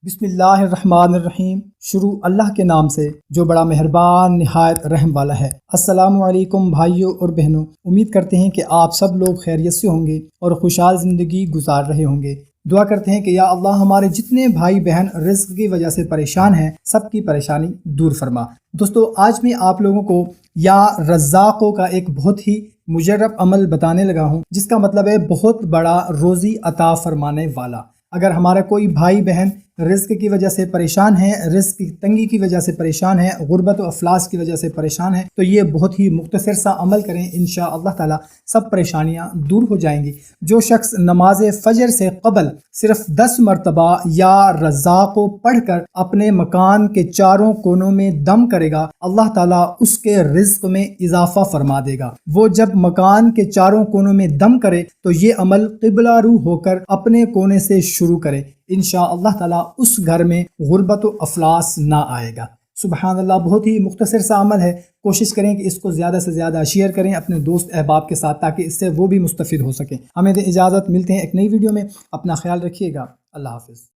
بسم اللہ الرحمن الرحیم۔ شروع اللہ کے نام سے جو بڑا مہربان نہایت رحم والا ہے۔ السلام علیکم بھائیوں اور بہنوں، امید کرتے ہیں کہ آپ سب لوگ خیریت سے ہوں گے اور خوشحال زندگی گزار رہے ہوں گے۔ دعا کرتے ہیں کہ یا اللہ ہمارے جتنے بھائی بہن رزق کی وجہ سے پریشان ہیں سب کی پریشانی دور فرما۔ دوستو، آج میں آپ لوگوں کو یا رزاقوں کا ایک بہت ہی مجرب عمل بتانے لگا ہوں، جس کا مطلب ہے بہت بڑا روزی عطا فرمانے والا۔ اگر ہمارا کوئی بھائی بہن رزق کی وجہ سے پریشان ہے، رزق کی تنگی کی وجہ سے پریشان ہے، غربت و افلاس کی وجہ سے پریشان ہے، تو یہ بہت ہی مختصر سا عمل کریں، انشاءاللہ تعالی سب پریشانیاں دور ہو جائیں گی۔ جو شخص نماز فجر سے قبل صرف 10 مرتبہ یا رزاقو پڑھ کر اپنے مکان کے چاروں کونوں میں دم کرے گا، اللہ تعالیٰ اس کے رزق میں اضافہ فرما دے گا۔ وہ جب مکان کے چاروں کونوں میں دم کرے تو یہ عمل قبلہ رو ہو کر اپنے کونے سے شروع کرے، انشاءاللہ تعالیٰ اس گھر میں غربت و افلاس نہ آئے گا۔ سبحان اللہ، بہت ہی مختصر سا عمل ہے۔ کوشش کریں کہ اس کو زیادہ سے زیادہ شیئر کریں اپنے دوست احباب کے ساتھ، تاکہ اس سے وہ بھی مستفید ہو سکیں۔ ہمیں دیں اجازت، ملتے ہیں ایک نئی ویڈیو میں۔ اپنا خیال رکھیے گا، اللہ حافظ۔